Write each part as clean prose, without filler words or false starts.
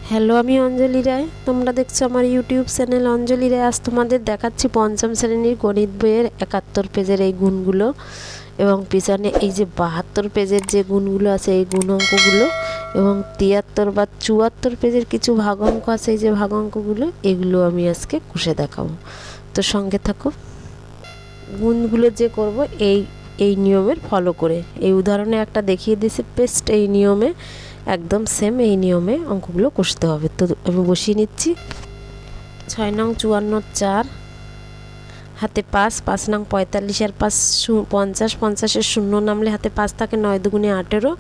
Hello, আমি অঞ্জলি রায়। তোমরা দেখছো আমার ইউটিউব চ্যানেল অঞ্জলি রায়। আজ তোমাদের দেখাচ্ছি পঞ্চম শ্রেণীর গণিত বইয়ের ৭১ পেজের এই গুণগুলো এবং পিছনে এই যে ৭২ পেজের যে গুণগুলো আছে এই গুণ অঙ্কগুলো এবং ৭৩ বা ৭৪ পেজের কিছু ভাগ অঙ্ক আছে, এই যে ভাগ অঙ্কগুলো, এগুলো আমি আজকে কষে দেখাবো। তো সঙ্গে থাকো। গুণগুলো যে করব এই নিয়মের ফলো করে, এই উদাহরণে একটা দেখিয়ে দিয়েছে পেস্ট, এই নিয়মে একদম সেম এই নিয়মে অঙ্কগুলো কষতে হবে। তো আমি বসিয়ে নিচ্ছি। ৬ নং ৫৪ ৪ হাতে ৫, ৫ নং ৪৫ আর ৫ ৫০, ৫০-এর শূন্য নামলে হাতে ৫ থাকে, ৯ দুগুণে ১৮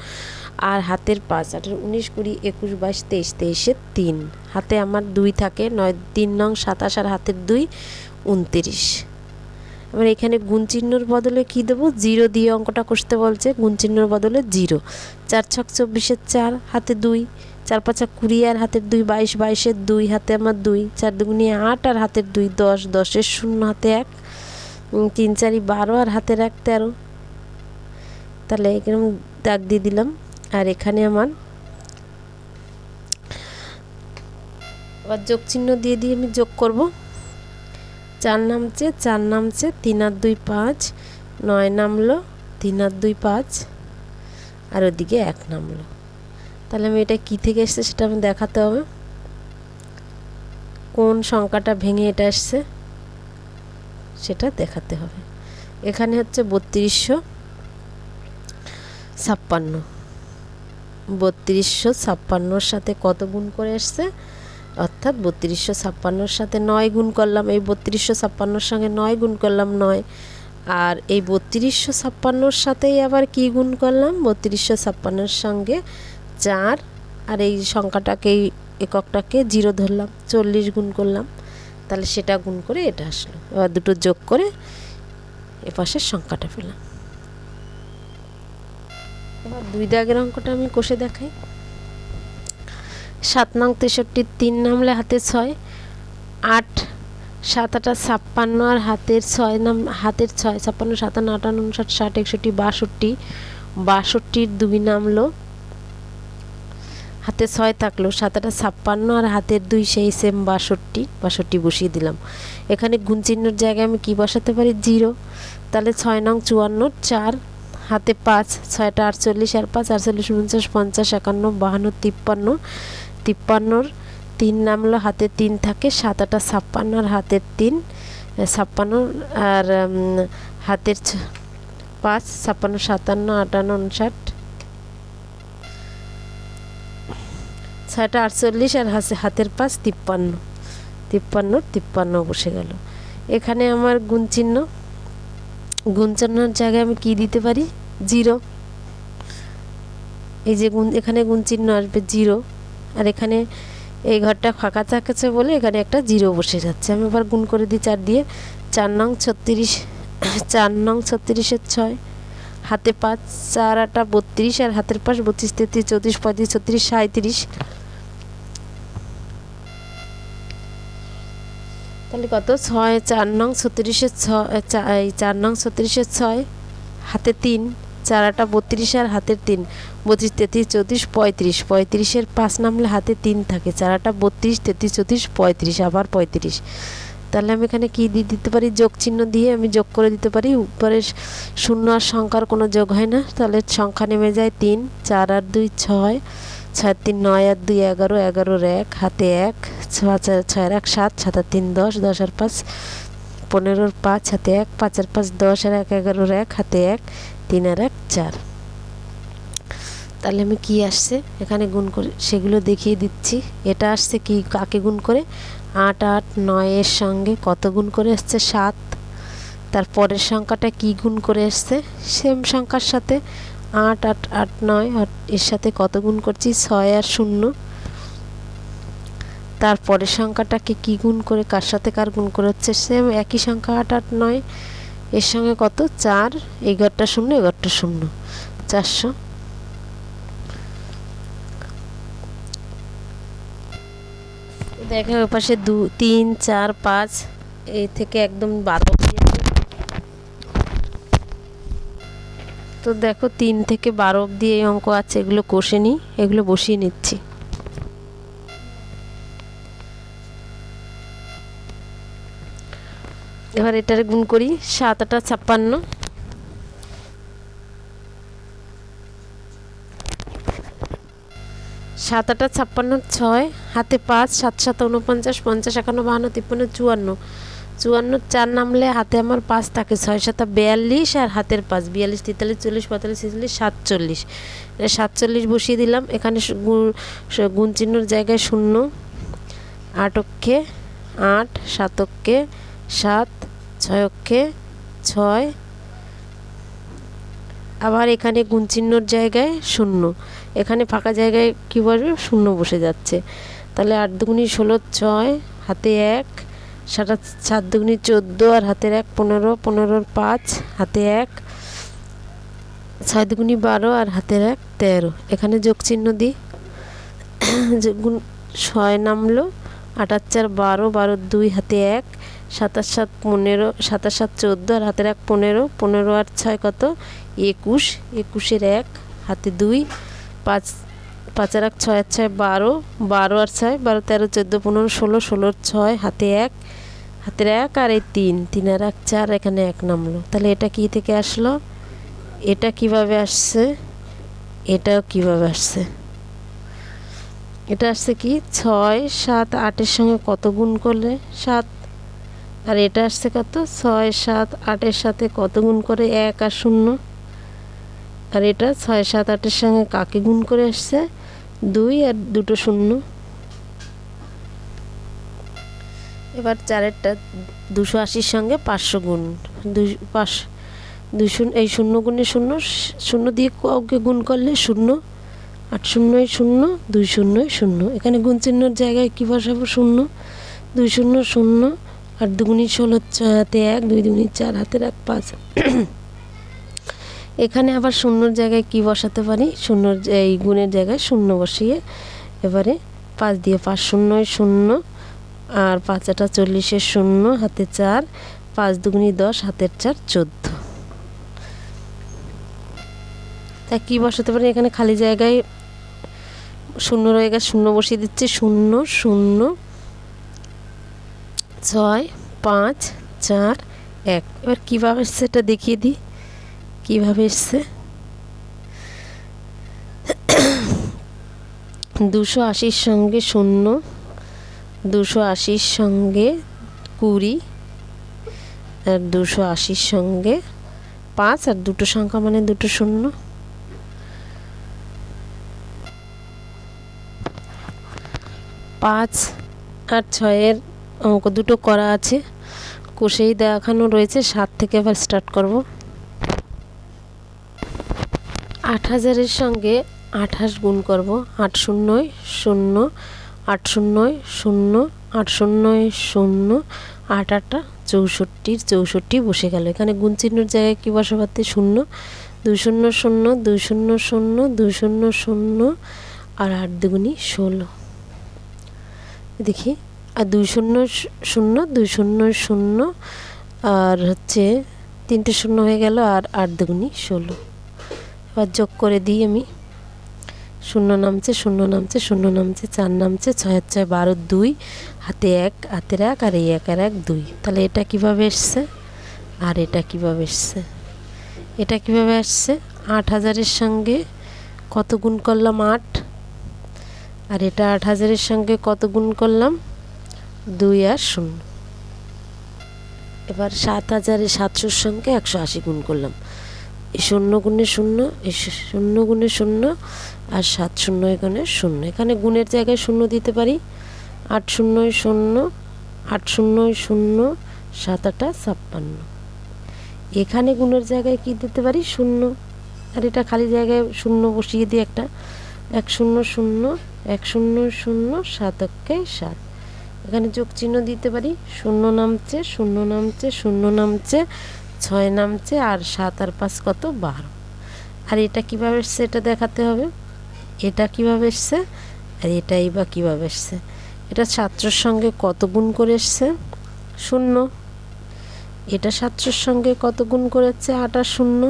আর হাতের ৫, ১৮, ১৯, ২০, ২১, ২২, ২৩, ২৩-এর ৩ হাতে আমার ২ থাকে, ৯ ৩ নং ২৭ আর হাতের ২ ২৯। এবার এখানে গুণ চিহ্নর বদলে কি দেবো? 0 দিয়ে অঙ্কটা কষতে বলছে, গুণ চিহ্নর বদলে 0। ৪ ছক ২৪-এর ৪ হাতে ২, ৪ ৫ ২০ আর হাতের ২ ২২, ২২-এর ২ হাতে আমার ২, ৪ দুগুণে ৮ আর হাতের ২ ১০, ১০-এর শূন্য হাতে ১, ৩ ৪ ১২ আর হাতের ১ ১৩। তাহলে এরকম দাগ দিয়ে দিলাম। আর এখানে আমার আবার যোগ চিহ্ন দিয়ে আমি যোগ করব। ৪ নামছে, ৪ নামছে, ৩ আর ২ ৫, ৯ নামলো, ৩ আর 2 5 আর ওদিকে ১ নামলো। তাহলে আমি এটা কী থেকে এসছে সেটা আমি দেখাতে হবে। কোন সংখ্যাটা ভেঙে এটা এসছে সেটা দেখাতে হবে। এখানে হচ্ছে ৩২৫৬, ৩২৫৬-র সাথে কত গুণ করে এসছে? অর্থাৎ ৩২৫৬-র সাথে ৯ গুণ করলাম, এই ৩২৫৬-র সঙ্গে 9 গুণ করলাম 9, আর এই ৩২৫৬-র সাথেই আবার কি গুণ করলাম? ৩২৫৬-র সঙ্গে 4 আর এই সংখ্যাটাকে, এই এককটাকে 0 ধরলাম, 40 গুণ করলাম। তাহলে সেটা গুণ করে এটা আসলো। এবার দুটো যোগ করে এপাশের সংখ্যাটা পেলাম। এবার ২ দাগের অঙ্কটা আমি কষে দেখাই। ৭ নং ৬৩ ৩ নামলে হাতে ৬, ৮ ৭ ৮ ৫৬ আর হাতের ৬ নাম, হাতের ৬ ৫৬ ৫৭ ৫৮ ৫৯ ৬০ ৬১ ৬২ ৬২-র ২ নামলো, হাতে ৬ থাকলো, ৭ ৮ ৫৬ আর হাতের ২ সেই সেম ৬২ বসিয়ে দিলাম। এখানে গুণ চিহ্নর জায়গায় আমি কি বসাতে পারি? ০। তাহলে ৬ নং ৫৪ ৪ হাতে ৫, ৬টা ৪৮ আর ৫ ৪৮ ৪৯ ৫০ ৫১ ৫২ ৫৩ ৩ নামলো, হাতে ৩ থাকে, ৭ ৮ ৫৬ আর হাতের ৩ ৫৬ আর হাতের ৫ ৫৬ ৫৭ ৫৮ ৫৯ ৬টা ৪৮ আর হাতের ৫ ৫৩ বসে গেল। এখানে আমার গুণ চিহ্নর জায়গায় আমি কি দিতে পারি? 0। এই যে এখানে গুণ চিহ্ন আসবে 0, আর এখানে এই ঘরটা ফাঁকা থাকছে বলে এখানে একটা 0 বসে যাচ্ছে। আমি আবার গুণ করে দিই ৪ দিয়ে। ৪ নং ৩৬, ৪ নং ৩৬-এর ৬ হাতে ৫, ৪ ৮ ৩২ আর হাতের ৫ ৩২ ৩৩ ৩৪ ৩৫ ৩৬ ৩৭। তাহলে কত? ৬ ৪ নং ৩৬-এর ৬, ৪ নং ৩৬-এর ৬ হাতে ৩, ৪ ৮ ৩২ আর হাতের ৩ ৩২ ৩৩ ৩৪ ৩৫ ৩৫-এর ৫ নামলে হাতে ৩ থাকে, ৪ ৮ ৩২ ৩৩ ৩৪ ৩৫ আবার ৩৫। তাহলে আমি এখানে কি দিয়ে দিতে পারি? যোগ চিহ্ন দিয়ে আমি যোগ করে দিতে পারি। উপরে শূন্য আর সংখ্যার কোনো যোগ হয় না, তাহলে সংখ্যা নেমে যায় ৩, ৪ আর ২ ৬, ৬ ৩ ৯ আর ২ ১১, ১১-র ১ হাতে ১, ৬ আর ১ ৭, ৭ আর ৩ ১০, ১০ আর ৫ ১৫-র ৫ হাতে ১, ৫ আর ৫ ১০ আর ১ ১১-র ১ হাতে ১, ৩ আর ১ ৪। তাহলে আমি কি আসছে এখানে গুণ করে সেগুলো দেখিয়ে দিচ্ছি। এটা আসছে কি, কাকে গুণ করে? ৮ ৮ ৯-এর সঙ্গে কত গুণ করে এসছে? ৭। তারপরের সংখ্যাটা কি গুণ করে এসছে? সেম সংখ্যার সাথে ৮ ৮ ৮ ৯, আর এর সাথে কত গুণ করছি? ৬ আর ০। তারপরের সংখ্যাটাকে কি গুণ করে, কার সাথে কার গুণ করে হচ্ছে? সেম একই সংখ্যা ৮ ৮ ৯, এর সঙ্গে কত? ৪, এই ঘরটা ০ এই ঘরটা ০, ৪০০। দেখো ওপাশে ২ ৩ ৪ ৫ এই থেকে একদম ১২ দিয়েছে। তো দেখো ৩ থেকে ১২ অবধি এই অঙ্ক আছে, এগুলো কষে নিই, এগুলো বসিয়ে নিচ্ছি। এবার এটারে গুণ করি। 7 8 56, 7 8 56, 6 হাতে 5, 7 7 49, 50 51 52 53 54, 4 নামলে হাতে আমার 5 থাকে, 6 7 42 আর হাতের 5 42 43 40 45 46 47, 47 বসিয়ে দিলাম। এখানে গুণ চিহ্নর জায়গায় 0, 8 অক্ষে 8, 7 অক্ষে 7, 6 অক্ষে 6, আবার এখানে গুণ চিহ্নর জায়গায় 0, এখানে ফাঁকা জায়গায় কী বসবে, 0 বসে যাচ্ছে। তাহলে 8 দুগুণি 16, 6 হাতে 1, 7 দুগুণি 14 আর হাতের 1 15, 15 5 হাতে 1, 6 দুগুণি 12 আর হাতের 1 13, এখানে যোগ চিহ্ন দিই। 6 নামলো, 8 8 4 12, 12 2 হাতে 1, 7 7 15, 7 7 14 আর হাতের 1 15, 15 আর 6 কত, 21, 21 1 হাতে 2, 5 5 আর 1 6 আর 6 12, 12 আর 6 12 13 14 15 16, 16 6 হাতে 1, হাতের 1 আর এই 3, 3 আর 1 4, এখানে 1 নামলো। তাহলে এটা কি থেকে আসলো, এটা কিভাবে আসছে, এটাও কিভাবে আসছে, এটা আসছে কি 6 7 8 এর সঙ্গে কত গুণ করলে 7, আর এটা আসছে কত 6 7 8 এর সাথে কত গুণ করে 1 আর 0, আর এটা 6 7 8 এর সঙ্গে কাকে গুণ করে আসছে 2 আর দুটো 0। এবার 4এরটা 280 সঙ্গে 500 গুণ, 2 এই 0 গুণে 0, 0 দিয়ে কাউকে গুণ করলে 0, 8 0 0 2 0 0, এখানে গুণ চিহ্নর জায়গায় কী বসাবো 0, 2 0 0, 8 দুগুণি 16 6 হাতে 1, 2 দুগুণি 4 হাতের 1 5, এখানে আবার 0 জায়গায় কি বসাতে পারি, 0 এই গুণের জায়গায় 0 বসিয়ে এবারে 5 দিয়ে 5 0 0 আর 5 8 40 0 হাতে 4, 5 দুগুণি 10 হাতের 4 14, তাই কি বসাতে পারি, এখানে খালি জায়গায় 0 রয়ে গেছে, 0 বসিয়ে দিচ্ছি, 0 0 6 5 4 1। এবার কীভাবে সেটা দেখিয়ে দিই, কীভাবে এসছে, 280 সঙ্গে 0, 280 সঙ্গে 20 আর 280 সঙ্গে 5 আর দুটো সংখ্যা মানে দুটো 0, 5 আর 6-এর অঙ্ক দুটো করা আছে, কষেই দেখানো রয়েছে। 7 থেকে আবার স্টার্ট করব। 8000-এর সঙ্গে 28 গুণ করব, 8 0 0 8 0 0 8 0 0 8 8 64, 64 বসে গেল। এখানে গুণ চিহ্নের জায়গায় কি বসাতে 0, 2 0 0 2 0 0 2 0 0 আর 8 দুগুণি 16, দেখি, আর 2 0 0 2 0 0 আর হচ্ছে 3টে 0 হয়ে গেল, আর 8 দুগুণি 16। এবার যোগ করে দিই আমি, 0 নামছে 0 নামছে 0 নামছে 4 নামছে, 6 6 12 2 হাতে 1 হাতের 1 আর এই 1 আর 1 2। তাহলে এটা কিভাবে এসছে, আর এটা কিভাবে এসছে, এটা কিভাবে আসছে, 8000-এর সঙ্গে কত গুণ করলাম 8, আর এটা 8000-এর সঙ্গে কত গুণ করলাম 2 আর 0। এবার 7700-এর সঙ্গে 180 গুণ করলাম, এই 0 গুণে 0, এই 0 গুণে 0 আর 7 0 এখানে 0, এখানে গুণের জায়গায় 0 দিতে পারি, 8 0 0 8 0 0 7 8 56। এখানে গুণের জায়গায় কি দিতে পারি 0, আর এটা খালি জায়গায় 0 বসিয়ে দিই একটা, 1 0 0 1 0 0 7 অক্ষে 7, এখানে যোগ চিহ্ন দিতে পারি, 0 নামছে 0 নামছে 0 নামছে 6 নামছে আর 7 আর 5 কত 12। আর এটা কিভাবে এসছে এটা দেখাতে হবে, এটা কিভাবে এসছে আর এটাই বা কিভাবে এসছে, এটা 700-র সঙ্গে কত গুণ করে এসছে 0, এটা 700-র সঙ্গে কত গুণ করেছে 8 আর 0,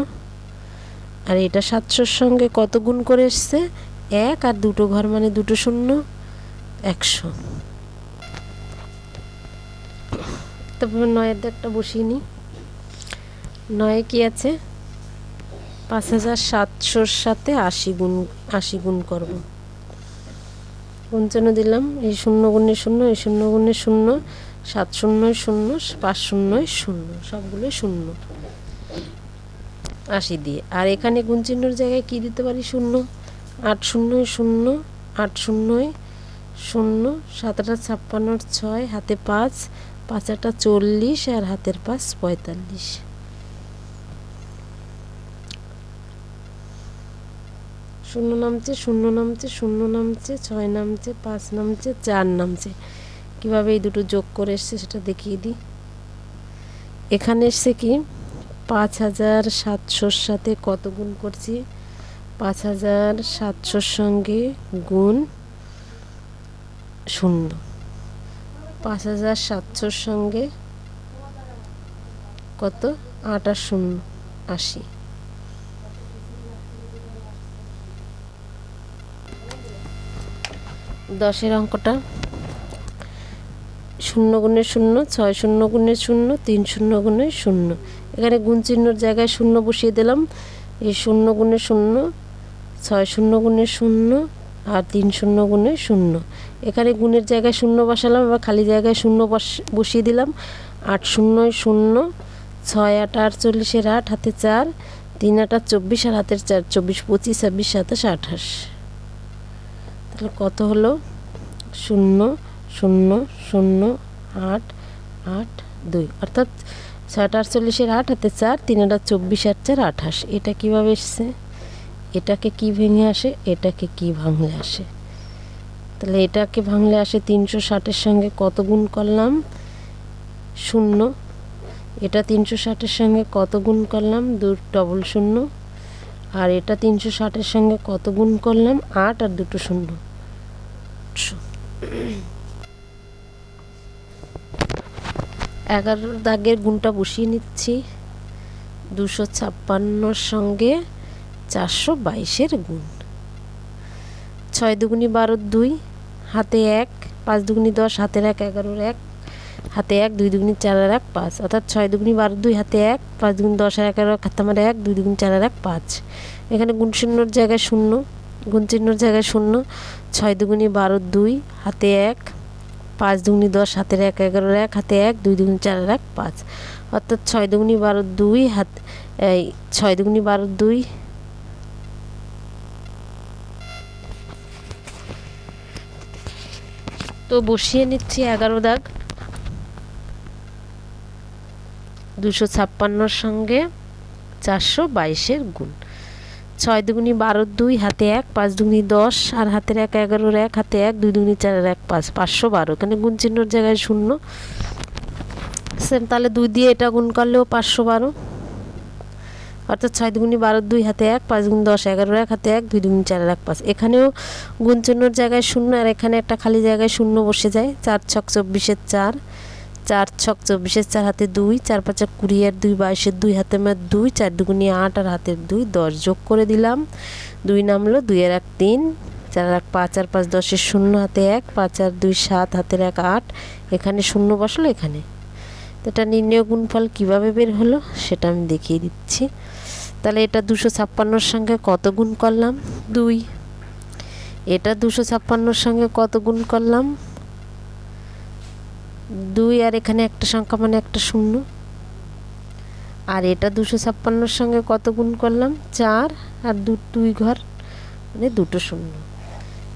আর এটা 700-র সঙ্গে কত গুণ করে এসছে 1 আর দুটো ঘর মানে দুটো 0 100। তো নয়ের দাগটা বসিয়ে নিই। নয়ে কি আছে, 5700-র সাথে 80 গুণ করব। গুণ দিলাম, এই 0 গুণে 0, এই 0 গুণে 0, 7 শূন্যয় 0, 5 শূন্যয় 0, সবগুলো 0, 80 দিয়ে। আর এখানে গুণ চিহ্নর জায়গায় কি দিতে পারি, 0, 8 শূন্যয় 0, 8 শূন্যয় 0, 7 8 56, 6, হাতে 5, 5 8 40, আর হাতের 5 45। শূন্য নামছে, 0 নামছে, 0 নামছে, 6 নামছে, 5 নামছে, 4 নামছে। কিভাবে এই দুটো যোগ করে এসছে সেটা দেখিয়ে দিই। এখানে এসছে কি, 5700-র সাথে কত গুণ করছি, 5700-র সঙ্গে গুণ 0, 5700-র সঙ্গে কত, 8 আর 0 80। দশের অঙ্কটা, 0 গুণে 0, 6 শূন্য গুণে 0, 3 শূন্য গুণে 0। এখানে গুণ চিহ্নর জায়গায় 0 বসিয়ে দিলাম। এই 0 গুণে 0, 6 শূন্য গুণে 0, আর 3 শূন্য গুণে 0। এখানে গুণের জায়গায় 0 বসালাম, এবার খালি জায়গায় 0 বসিয়ে দিলাম। 8 শূন্যয় 0, 6 8 48, এর 8, হাতে 4, 3 8 24, আর হাতের 4, 24 25 26 27 28। তাহলে কত হলো, 0 0 0 8 8 2, অর্থাৎ 6 48, এর 8, হাতে 4, 3 8 24, আর 4 28। এটা কিভাবে এসছে, এটাকে কি ভেঙে আসে, এটাকে কি ভাঙলে আসে। তাহলে এটাকে ভাঙলে আসে 360-এর সঙ্গে কত গুণ করলাম, 0। এটা 360-এর সঙ্গে কত গুণ করলাম, 2 ডবল 0। আর এটা 360-এর সঙ্গে কত গুণ করলাম, 8 আর 2 0। 11 দাগের গুণটা বসিয়ে নিচ্ছি। 256-র সঙ্গে 422-এর গুণ। 6 দুগুণি 12, 2, হাতে 1, 5 দুগুণি 10, হাতের 1, 11-র 1, হাতে 1, 2 দুগুণি 4 আর 1 5, অর্থাৎ 6 দুগুণি 12, 2, হাতে 1, 5 দুগুণি 10 আর 11, হাতে আমার 1, 2 দুগুণি 4 আর 1 5। এখানে গুণ চিহ্নর জায়গায় 0, গুণ চিহ্নর জায়গায় 0, 6 দুগুণি 12, 2, হাতে 1, 5 দুগুণি 10, হাতের 1, 11-র 1, হাতে 1, 2 দুগুণি 4 আর 1 5, অর্থাৎ 6 দুগুণি 12, 2, এই 6 দুগুণি 12, 2, তো বসিয়ে নিচ্ছি 11 দাগ। 256-র সঙ্গে 422-এর গুণ। 6 দুগুণি 12, 2, হাতে 1, 5 দুগুণি 10, আর হাতের 1, 11-র 1, হাতে 1, 2 দুগুণি 4 আর 1 5, 512। এখানে গুণ চিহ্নর জায়গায় 0, সেম। তাহলে 2 দিয়ে এটা গুণ করলেও 512, অর্থাৎ 6 দুগুণি 12, 2, হাতে 1, 5 দুগুণি 10, 11-র 1, হাতে 1, 2 দুগুণি 4 আর 1 5। এখানেও গুণ চিহ্নর জায়গায় 0, আর এখানে একটা খালি জায়গায় 0 বসে যায়। 4 ছক 24-এর 4, 4 ছক 24-এর 4, হাতে 2, 4 5 20 আর 2 22-এর 2, হাতে 2, 4 দুগুণি 8, আর হাতের 2 10। যোগ করে দিলাম, 2 নামলো, 2 এর 1 3, 4 আর 1 5, আর 5 10-এর 0, হাতে 1, 5 আর 2 7, হাতের 1 8। এখানে 0 বসলো এখানে। তো এটা নির্ণয় গুণফল কিভাবে বের হলো সেটা আমি দেখিয়ে দিচ্ছি। তাহলে এটা 256-র সঙ্গে কত গুণ করলাম, 2। এটা 256-র সঙ্গে কত গুণ করলাম, 2, আর এখানে একটা সংখ্যা মানে একটা 0। আর এটা 256-র সঙ্গে কত গুণ করলাম, 4, আর 2 ঘর মানে 2 0।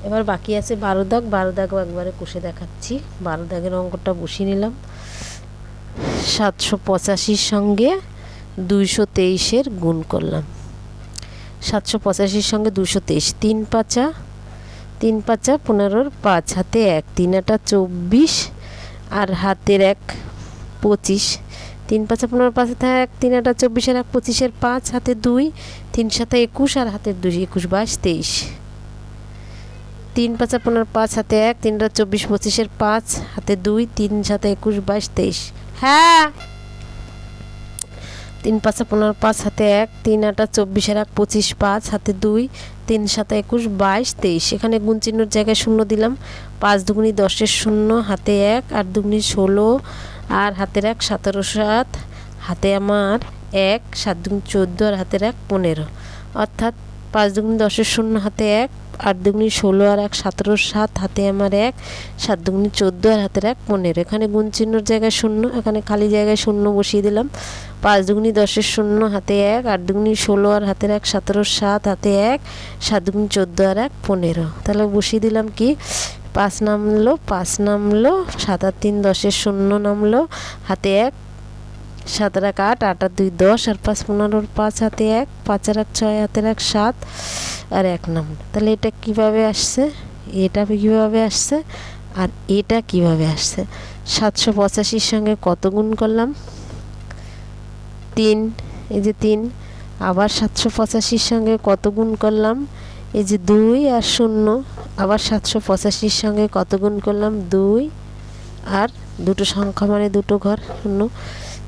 এবার বাকি আছে 12 দাগ। 12 দাগও একবারে কষে দেখাচ্ছি। 12 দাগের অঙ্কটা বসিয়ে নিলাম। 785-র সঙ্গে 223-এর গুণ করলাম। 785-র সঙ্গে 223, 3 5 15-র 5, হাতে 1, 3 8 24, আর হাতের 1 25। 3 5 15 5, হাতে 1, 3 8 24, আর 1 25-এর 5, হাতে 2, 3 7 21, আর হাতের 2 21 22 23। 3 5 15 5, হাতে 1, 3 8 24 25-এর 5, হাতে 2, 3 7 21 22 23। হ্যাঁ, 3 5 15 5, হাতে 1, 3 8 24, আর 1 25 5, হাতে 2, 3 7 21 22 23। এখানে গুণ চিহ্নর জায়গায় 0 দিলাম। 5 দুগুণি 10-এর 0, হাতে 1, 8 দুগুণি 16, আর হাতের 1 17 7, হাতে আমার 1 7 দুগুণ 14 আর হাতের 1 15, অর্থাৎ 5 দুগুণ 10 শূন্য হাতে 1, 8 দুগুণ 16 আর 1 17 7, হাতে আমার 1 7 দুগুণ 14 আর হাতের 1 15। এখানে গুণ চিহ্নর জায়গায় শূন্য, এখানে খালি জায়গায় শূন্য বসিয়ে দিলাম। 5 দুগুণ 10 শূন্য হাতে 1, 8 দুগুণ 16 আর হাতের 1 17 7, হাতে 1 7 দুগুণ 14 আর 1 15। তাহলে বসিয়ে দিলাম কি 5 নামলো, 5 নামলো, 7 আর 3 10 শূন্য নামলো, হাতে 1 7 আর 1 8, 8 আর 2 10 আর 5 15, 5 হাতে 1, 5 আর 1 6, হাতের 1 7 আর 1 নামলো। তাহলে এটা কিভাবে আসছে, এটা কিভাবে আসছে, আর এটা কিভাবে আসছে? 785 সঙ্গে কত গুণ করলাম? 3, এই যে 3। আবার 785 সঙ্গে কত গুণ করলাম? এই যে 2 আর 0। আবার 785 সঙ্গে কত গুণ করলাম? 2 আর দুটো সংখ্যা মানে দুটো ঘর শূন্য।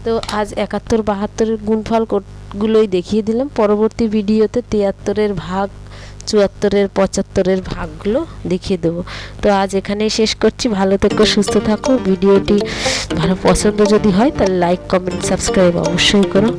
তো আজ 71 72 এর গুণফল গুলোই দেখিয়ে দিলাম। পরবর্তী ভিডিওতে 73 ভাগ, 74 75 ভাগগুলো দেখিয়ে দেবো। তো আজ এখানেই শেষ করছি। ভালো থেকো, সুস্থ থাকো। ভিডিওটি ভালো পছন্দ যদি হয় তাহলে লাইক কমেন্ট সাবস্ক্রাইব অবশ্যই করো।